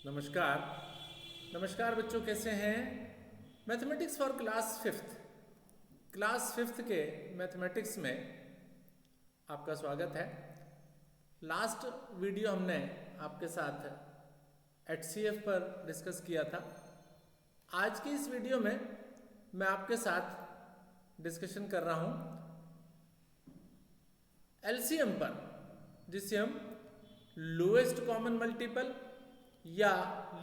नमस्कार। नमस्कार बच्चों, कैसे हैं? मैथमेटिक्स फॉर क्लास फिफ्थ के मैथमेटिक्स में आपका स्वागत है। लास्ट वीडियो हमने आपके साथ HCF पर डिस्कस किया था। आज की इस वीडियो में मैं आपके साथ डिस्कशन कर रहा हूँ LCM पर, जिसे हम लोएस्ट कॉमन मल्टीपल या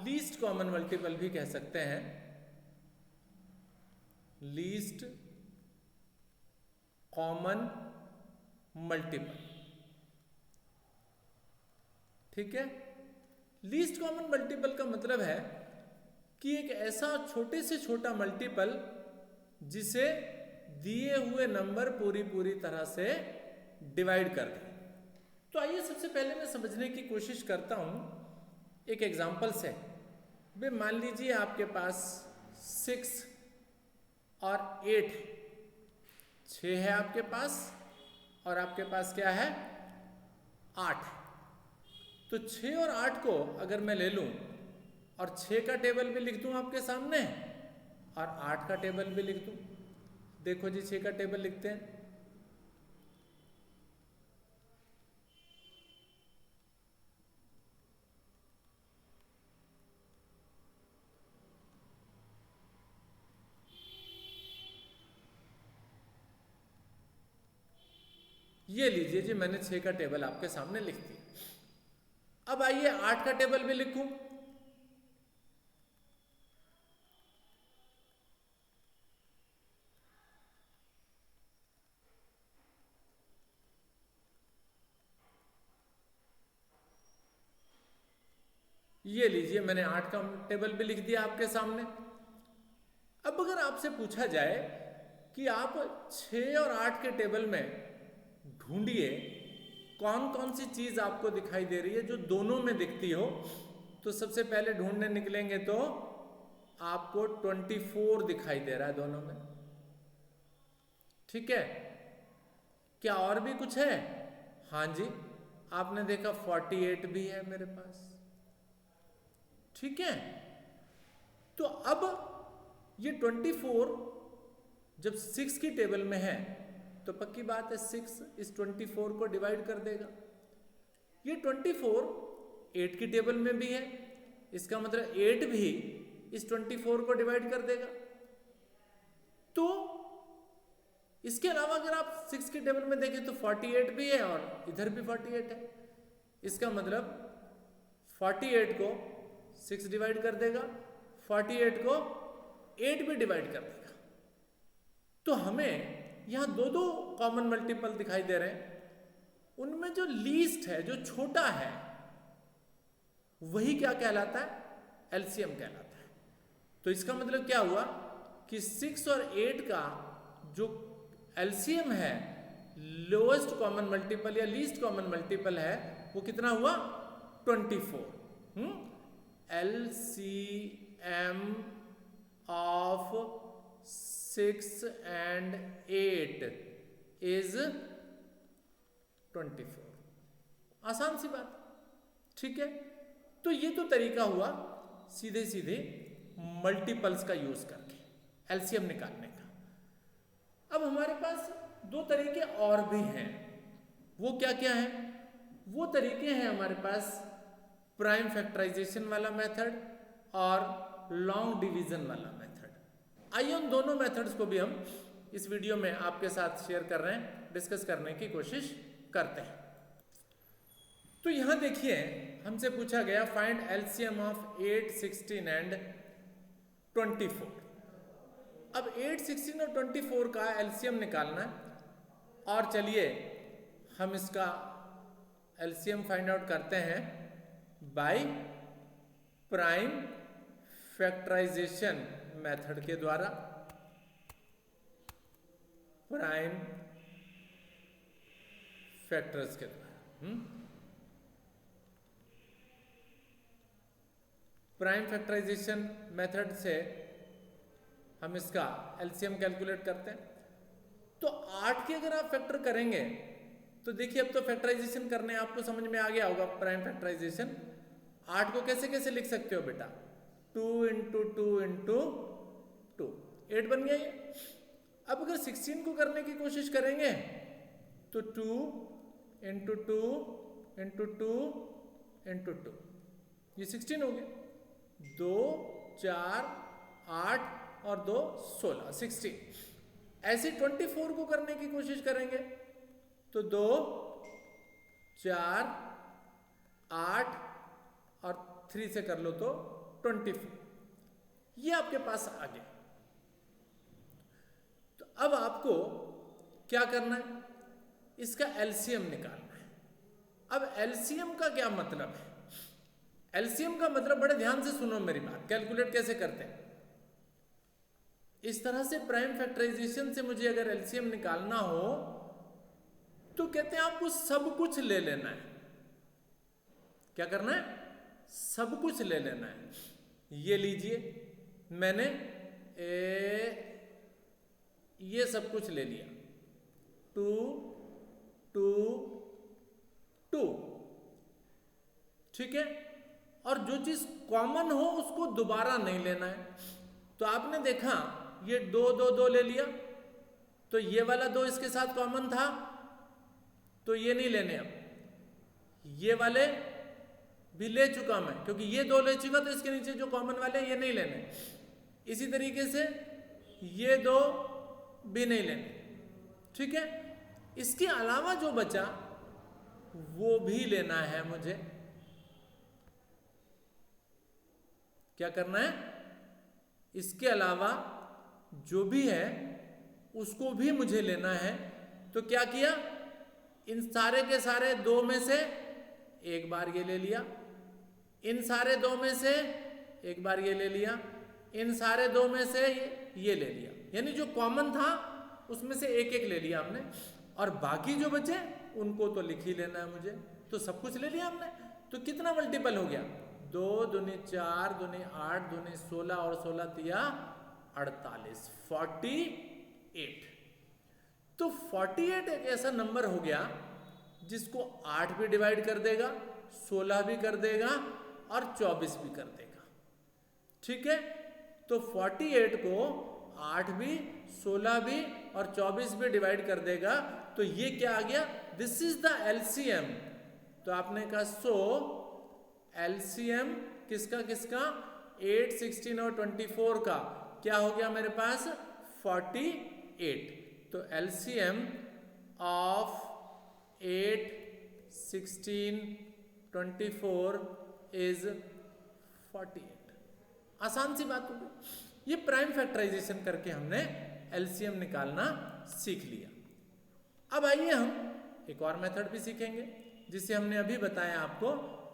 लीस्ट कॉमन मल्टीपल भी कह सकते हैं। लीस्ट कॉमन मल्टीपल, ठीक है। लीस्ट कॉमन मल्टीपल का मतलब है कि एक ऐसा छोटे से छोटा मल्टीपल जिसे दिए हुए नंबर पूरी तरह से डिवाइड कर दे। तो आइए सबसे पहले मैं समझने की कोशिश करता हूं एक एग्जाम्पल से। वे मान लीजिए आपके पास 6 और 8, 6 है आपके पास, और आपके पास क्या है? 8। तो 6 और 8 को अगर मैं ले लूं और 6 का टेबल भी लिख दूं आपके सामने और 8 का टेबल भी लिख दूं। देखो जी, 6 का टेबल लिखते हैं। ये लीजिए जी, मैंने 6 का टेबल आपके सामने लिख दिया। अब आइए 8 का टेबल भी लिखूं। ये लीजिए, मैंने 8 का टेबल भी लिख दिया आपके सामने। अब अगर आपसे पूछा जाए कि आप 6 और 8 के टेबल में ढूंढिए कौन कौन सी चीज आपको दिखाई दे रही है जो दोनों में दिखती हो, तो सबसे पहले ढूंढने निकलेंगे तो आपको 24 दिखाई दे रहा है दोनों में, ठीक है। क्या और भी कुछ है? हाँ जी, आपने देखा 48 भी है मेरे पास, ठीक है। तो अब ये 24 जब 6 की टेबल में है तो पक्की बात है 6 इस 24 को डिवाइड कर देगा। ये 24 8 की टेबल में भी है, इसका मतलब 8 भी इस 24 को डिवाइड कर देगा। तो इसके अलावा अगर आप 6 की टेबल में देखें तो 48 भी है और इधर भी 48 है। इसका मतलब 48 को 6 डिवाइड कर देगा, 48 को 8 भी डिवाइड कर देगा। तो हमें यहां दो दो कॉमन मल्टीपल दिखाई दे रहे हैं। उनमें जो लीस्ट है, जो छोटा है, वही क्या कहलाता है? LCM कहलाता है। तो इसका मतलब क्या हुआ कि 6 और 8 का जो LCM है, लोएस्ट कॉमन मल्टीपल या लीस्ट कॉमन मल्टीपल है, वो कितना हुआ? 24। LCM of 6 and 8 is 24। आसान सी बात, ठीक है। तो ये तो तरीका हुआ सीधे सीधे मल्टीपल्स का यूज करके LCM निकालने का। अब हमारे पास दो तरीके और भी हैं। वो क्या क्या है? वो तरीके हैं हमारे पास प्राइम फैक्टराइजेशन वाला मेथड और लॉन्ग डिवीजन वाला मेथड। आइए उन दोनों मेथड्स को भी हम इस वीडियो में आपके साथ शेयर कर रहे हैं, डिस्कस करने की कोशिश करते हैं। तो यहां देखिए, हमसे पूछा गया फाइंड LCM ऑफ 8, 16 एंड 24। अब 8, 16 और 24 का LCM निकालना है। और चलिए हम इसका LCM फाइंड आउट करते हैं बाय प्राइम फैक्टराइजेशन मेथड के द्वारा। प्राइम फैक्टर्स के द्वारा प्राइम फैक्टराइजेशन मेथड से हम इसका LCM कैलकुलेट करते हैं। तो 8 के अगर आप फैक्टर करेंगे तो देखिए, अब तो फैक्टराइजेशन करने आपको समझ में आ गया होगा। प्राइम फैक्टराइजेशन 8 को कैसे कैसे लिख सकते हो बेटा? 2 इंटू 2 इंटू 2, 8 बन गया ये। अब अगर 16 को करने की कोशिश करेंगे तो 2 इंटू 2 इंटू 2 इंटू 2, ये 16 हो गया। 2 4 8 और 2 16, 16। ऐसे 24 को करने की कोशिश करेंगे तो 2 4 8 और 3 से कर लो तो 24, ये आपके पास आ गया। तो अब आपको क्या करना है? इसका एलसीएम निकालना है। अब एलसीएम का क्या मतलब है? एलसीएम का मतलब बड़े ध्यान से सुनो मेरी बात, कैलकुलेट कैसे करते हैं। इस तरह से प्राइम फैक्टराइजेशन से मुझे अगर एलसीएम निकालना हो तो कहते हैं आपको सब कुछ ले लेना है। क्या करना है? सब कुछ ले लेना है। ये लीजिए, मैंने ये सब कुछ ले लिया, 2 2 2, ठीक है। और जो चीज कॉमन हो उसको दोबारा नहीं लेना है। तो आपने देखा ये 2 2 2 ले लिया, तो ये वाला 2 इसके साथ कॉमन था तो ये नहीं लेने। अब ये वाले भी ले चुका मैं, क्योंकि ये 2 ले चुका तो इसके नीचे जो कॉमन वाले ये नहीं लेने। इसी तरीके से ये 2 भी नहीं लेने, ठीक है। इसके अलावा जो बचा वो भी लेना है मुझे। क्या करना है? इसके अलावा जो भी है उसको भी मुझे लेना है। तो क्या किया? इन सारे के सारे 2 में से एक बार ये ले लिया, इन सारे 2 में से एक बार ये ले लिया, इन सारे 2 में से ये ले लिया। यानी जो कॉमन था उसमें से एक एक ले लिया हमने, और बाकी जो बचे उनको तो लिख ही लेना है मुझे। तो सब कुछ ले लिया हमने। तो कितना मल्टीपल हो गया? 2 दूनी 4 दूनी 8 दूनी 16 और 16 तिया 48, 48। तो 48 एक ऐसा नंबर हो गया जिसको 8 भी डिवाइड कर देगा, 16 भी कर देगा और 24 भी कर देगा, ठीक है। तो 48 को 8 भी 16 भी और 24 भी डिवाइड कर देगा। तो ये क्या आ गया? This is the LCM. तो आपने कहा सो एलसीएम किसका किसका? 8, 16 और 24 का क्या हो गया मेरे पास? 48। तो एलसीएम ऑफ 8, 16, 24 इज 48। आसान सी बात होगी। ये प्राइम फैक्टराइजेशन करके हमने एलसीएम निकालना सीख लिया। अब आइए हम एक और मेथड भी सीखेंगे जिसे हमने अभी बताया आपको,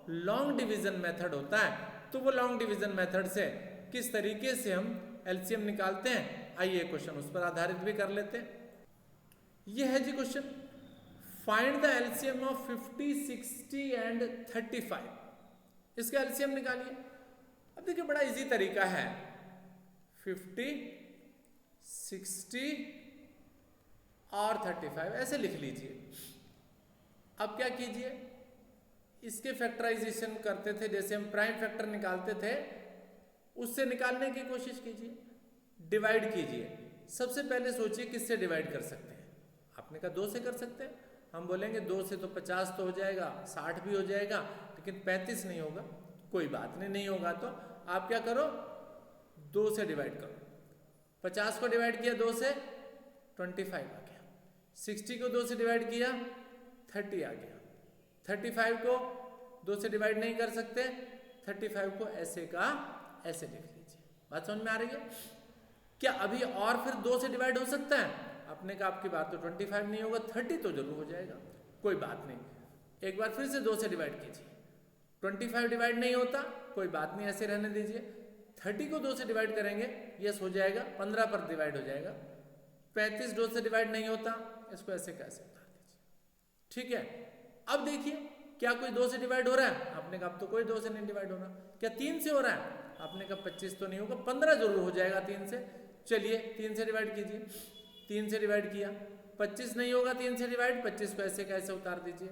लॉन्ग डिवीजन मेथड होता है। तो वो लॉन्ग डिवीजन मेथड से किस तरीके से हम एलसीएम निकालते हैं, आइए क्वेश्चन उस पर आधारित भी कर लेते हैं। ये है जी question, find the LCM of 50, 60 and 35। इसका एलसीएम निकालिए। अब देखिए बड़ा इजी तरीका है, 50, 60 और 35 ऐसे लिख लीजिए। अब क्या कीजिए, इसके फैक्टराइजेशन करते थे, जैसे हम प्राइम फैक्टर निकालते थे उससे निकालने की कोशिश कीजिए। डिवाइड कीजिए। सबसे पहले सोचिए किससे डिवाइड कर सकते हैं। आपने कहा 2 से कर सकते हैं। हम बोलेंगे 2 से तो 50 तो हो जाएगा, 60 भी हो जाएगा, लेकिन 35 नहीं होगा। कोई बात नहीं, नहीं होगा तो आप क्या करो, 2 से डिवाइड करो। 50 को डिवाइड किया 2 से, 25 आ गया। 60 को 2 से डिवाइड किया, 30 आ गया। 35 को 2 से डिवाइड नहीं कर सकते, 35 को ऐसे का ऐसे लिख लीजिए। बात समझ में आ रही है? क्या अभी और फिर 2 से डिवाइड हो सकता है? आपने कहा आपकी बात तो 25 नहीं होगा, 30 तो जरूर हो जाएगा। कोई बात नहीं, एक बार फिर से 2 से डिवाइड कीजिए। 25 डिवाइड नहीं होता, कोई बात नहीं, ऐसे रहने दीजिए। 30 को 2 से डिवाइड करेंगे, यस हो जाएगा, 15 पर डिवाइड हो जाएगा। 35 2 से डिवाइड नहीं होता, इसको ऐसे कैसे उतार दीजिए, ठीक है। अब देखिए क्या कोई 2 से डिवाइड हो रहा है? आपने कहा अब तो कोई 2 से नहीं डिवाइड हो रहा। क्या 3 से हो रहा है? आपने कहा 25 तो नहीं होगा, 15 जरूर हो जाएगा 3 से। चलिए 3 से डिवाइड कीजिए। 3 से डिवाइड किया, 25 नहीं होगा 3 से डिवाइड, 25 को ऐसे कैसे उतार दीजिए।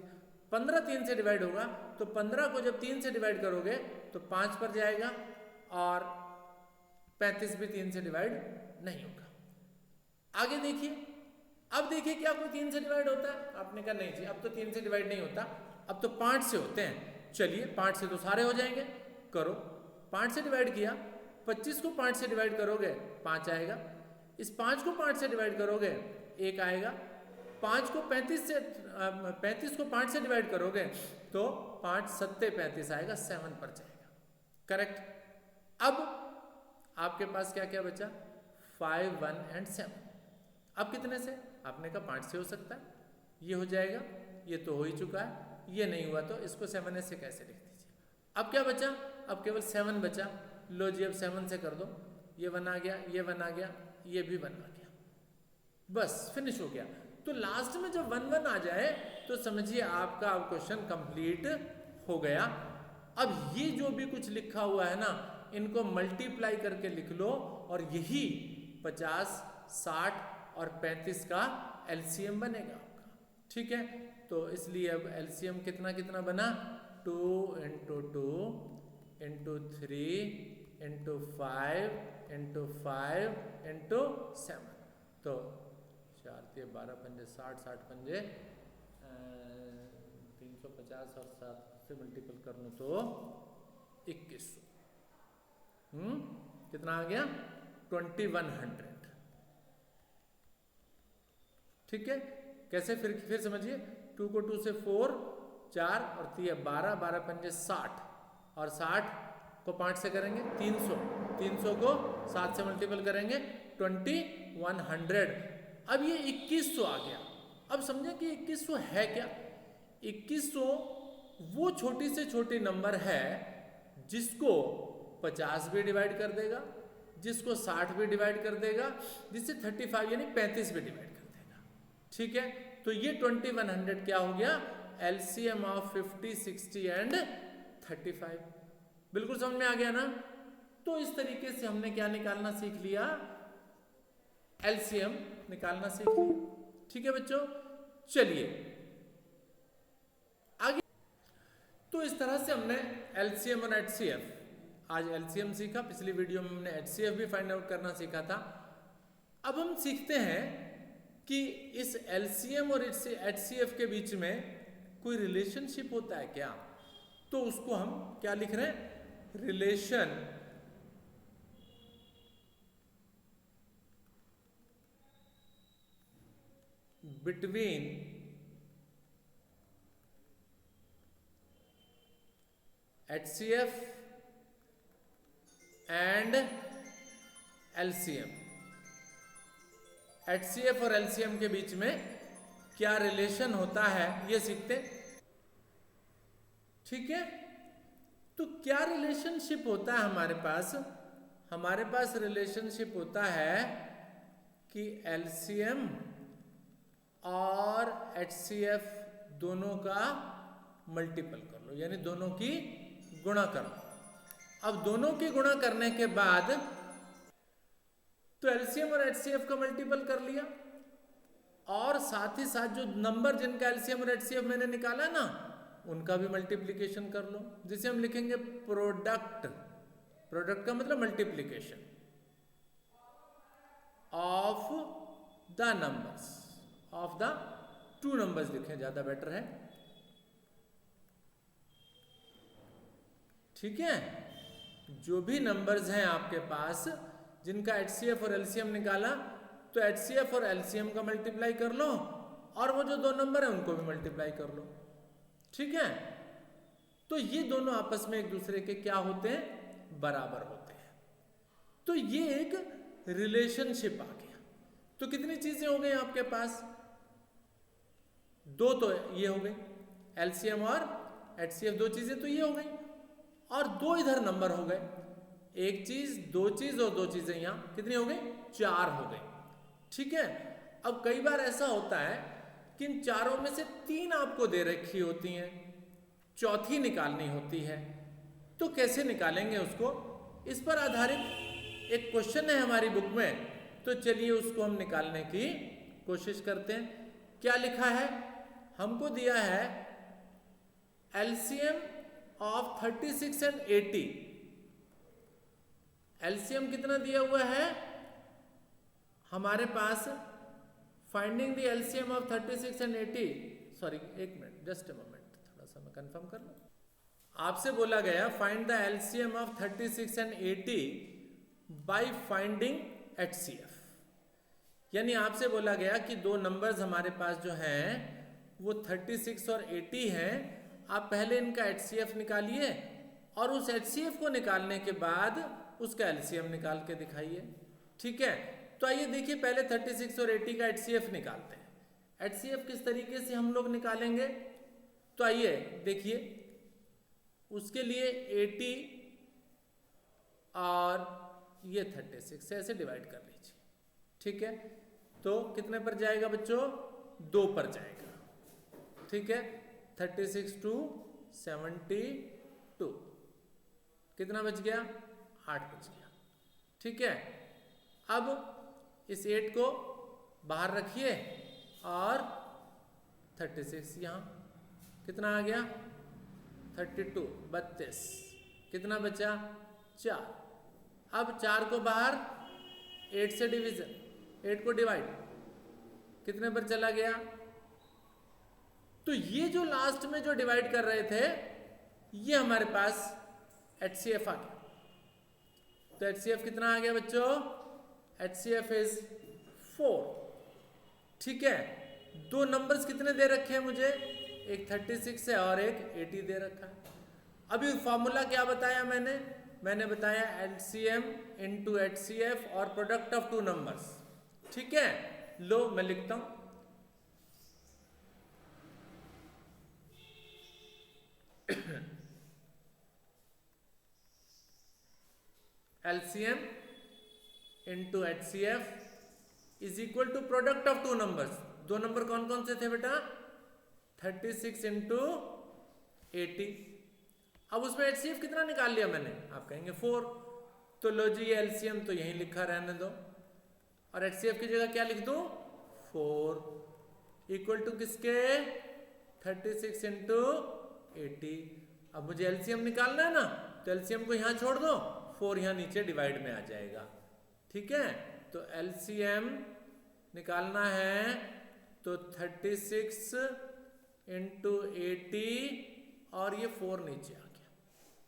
15 3 से डिवाइड होगा तो 15 को जब 3 से डिवाइड करोगे तो 5 पर जाएगा और 35 भी 3 से डिवाइड नहीं होगा। आगे देखिए, अब देखिए क्या कोई 3 से डिवाइड होता है? आपने कहा नहीं जी, अब तो 3 से डिवाइड नहीं होता, अब तो 5 से होते हैं। चलिए 5 से तो सारे हो जाएंगे, करो। 5 से डिवाइड किया, 25 को 5 से डिवाइड करोगे 5 आएगा, इस 5 को 5 से डिवाइड करोगे 1 आएगा, 5 को 35 को 5 से डिवाइड करोगे तो 5 सत्ते 35 आएगा, 7 पर जाएगा। करेक्ट। अब आपके पास क्या क्या बचा? 5 1 एंड 7। अब कितने से? आपने कहा 5 से हो सकता है, ये हो जाएगा, ये तो हो ही चुका है, ये नहीं हुआ तो इसको 7 से कैसे लिख दीजिए। अब क्या बचा? अब केवल 7 बचा। लो जी, अब 7 से कर दो, ये 1 आ गया, ये 1 आ गया, ये भी 1 आ गया, बस फिनिश हो गया। तो लास्ट में जब 1 1 आ जाए तो समझिए आपका अब क्वेश्चन कंप्लीट हो गया। अब ये जो भी कुछ लिखा हुआ है ना, इनको मल्टीप्लाई करके लिख लो और यही 50, 60 और 35 का एलसीएम बनेगा आपका। ठीक है, तो इसलिए अब एलसीएम कितना कितना बना? 2 × 2 × 3 × 5 × 5 × 7। तो 4 × 12 पंजे 60, 60 पंजे 350 और 7 से मल्टीपल कर लूँ तो 2100। कितना आ गया? 2100। ठीक है, कैसे? फिर समझिए, 2 को 2 से 4, 4 और 3 12, 12 पंजे 60 और 60 को 5 से करेंगे 300, 300 को 7 से मल्टीपल करेंगे 2100। अब ये 2100 आ गया। अब समझे कि 2100 है क्या? 2100 वो छोटी से छोटी नंबर है जिसको 50 भी डिवाइड कर देगा, जिसको 60 भी डिवाइड कर देगा, जिससे 35 यानी 35 भी डिवाइड कर देगा। ठीक है, तो ये 2100 क्या हो गया? LCM of 50, 60 and 35। बिल्कुल समझ में आ गया ना? तो इस तरीके से हमने क्या निकालना सीख लिया? एलसीएम निकालना सीख लिया। ठीक है बच्चों, चलिए आगे। तो इस तरह से हमने एलसीएम और एचसीएफ, आज एलसीएम सीखा, पिछली वीडियो में हमने एचसीएफ भी फाइंड आउट करना सीखा था। अब हम सीखते हैं कि इस एलसीएम और एचसीएफ के बीच में कोई रिलेशनशिप होता है क्या? तो उसको हम क्या लिख रहे हैं? Relation between HCF and LCM। HCF और LCM के बीच में क्या रिलेशन होता है ये सीखते। ठीक है, तो क्या रिलेशनशिप होता है हमारे पास? हमारे पास रिलेशनशिप होता है कि LCM और HCF दोनों का मल्टीपल कर लो, यानी दोनों की गुणा कर लो। अब दोनों की गुणा करने के बाद तो LCM और HCF का मल्टीपल कर लिया, और साथ ही साथ जो नंबर जिनका LCM और HCF मैंने निकाला ना, उनका भी मल्टीप्लिकेशन कर लो, जिसे हम लिखेंगे प्रोडक्ट। प्रोडक्ट का मतलब multiplication of the numbers, of the two numbers लिखें, ज्यादा बेटर है। ठीक है, जो भी नंबर्स हैं आपके पास जिनका HCF और LCM निकाला, तो HCF और LCM का मल्टीप्लाई कर लो, और वो जो दो नंबर है उनको भी मल्टीप्लाई कर लो। ठीक है, तो ये दोनों आपस में एक दूसरे के क्या होते हैं? बराबर होते हैं। तो ये एक रिलेशनशिप आ गया। तो कितनी चीजें हो गई आपके पास? दो तो ये हो गई, LCM और HCF, दो चीजें तो ये हो गई, और दो इधर नंबर हो गए। एक चीज, दो चीज और दो चीजें यहां कितनी हो गई? 4 हो गई। ठीक है, अब कई बार ऐसा होता है कि इन चारों में से 3 आपको दे रखी होती हैं, चौथी निकालनी होती है, तो कैसे निकालेंगे उसको? इस पर आधारित एक क्वेश्चन है हमारी बुक में, तो चलिए उसको हम निकालने की कोशिश करते हैं। क्या लिखा है? हमको दिया है एलसीएम ऑफ 36 एंड 80। एलसीएम कितना दिया हुआ है हमारे पास? Finding the LCM of 36 and 80। Sorry, एक मिनट, जस्ट अ मोमेंट, थोड़ा सा मैं कंफर्म कर लूं। आपसे बोला गया find the LCM of 36 and 80 by finding HCF. यानी आपसे बोला गया कि दो नंबर्स हमारे पास जो हैं वो 36 और 80 हैं। आप पहले इनका एचसीएफ निकालिए और उस एचसीएफ को निकालने के बाद उसका एलसीएम निकाल के दिखाइए। ठीक है, तो आइए देखिए, पहले 36 और 80 का एचसीएफ निकालते हैं। एचसीएफ किस तरीके से हम लोग निकालेंगे, तो आइए देखिए। उसके लिए 80 और ये 36 से ऐसे डिवाइड कर लीजिए। ठीक है, तो कितने पर जाएगा बच्चों? 2 पर जाएगा। ठीक है, 36 टू 72, कितना बच गया? 8 बच गया। ठीक है, अब इस 8 को बाहर रखिए और 36 यहाँ, कितना आ गया? 32, 32, कितना बचा? 4। अब 4 को बाहर, 8 से डिवीजन, 8 को डिवाइड, कितने पर चला गया? तो ये जो लास्ट में जो डिवाइड कर रहे थे ये हमारे पास एचसीएफ आ गया। तो एचसीएफ कितना आ गया बच्चों? HCF is 4। ठीक है, दो नंबर्स कितने दे रखे हैं मुझे? एक 36 है और एक 80 दे रखा है। अभी फॉर्मूला क्या बताया मैंने बताया एलसीएम इनटू एचसीएफ और प्रोडक्ट ऑफ टू नंबर्स। ठीक है, लो मैं लिखता हूं। LCM into HCF is equal to product of two numbers. दो नंबर कौन कौन से थे बेटा? 36 इंटू 80। अब उसमें एचसीएफ कितना निकाल लिया मैंने? आप कहेंगे 4। तो लो जी, ये एलसीएम तो यहीं लिखा रहने दो और एचसीएफ की जगह क्या लिख दूं? 4 इक्वल टू किसके? 36 इंटू 80। अब मुझे एलसीएम निकालना है ना, तो एलसीएम को यहां छोड़ दो, 4 यहां नीचे डिवाइड में आ जाएगा। ठीक है, तो एलसीएम निकालना है तो 36 इंटू 80 और ये 4 नीचे आ गया।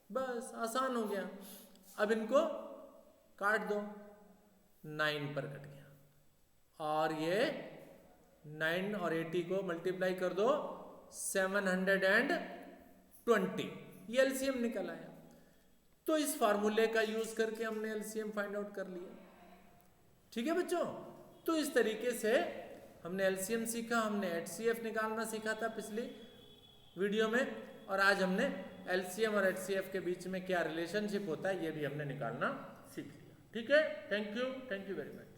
बस आसान हो गया। अब इनको काट दो, 9 पर कट गया और ये 9 और 80 को मल्टीप्लाई कर दो 720। ये एलसीएम निकल आया। तो इस फार्मूले का यूज करके हमने एलसीएम फाइंड आउट कर लिया। ठीक है बच्चों, तो इस तरीके से हमने एलसीएम सीखा, हमने एचसीएफ निकालना सीखा था पिछली वीडियो में, और आज हमने एलसीएम और एचसीएफ के बीच में क्या रिलेशनशिप होता है ये भी हमने निकालना सीख लिया। ठीक है, थैंक यू वेरी मच।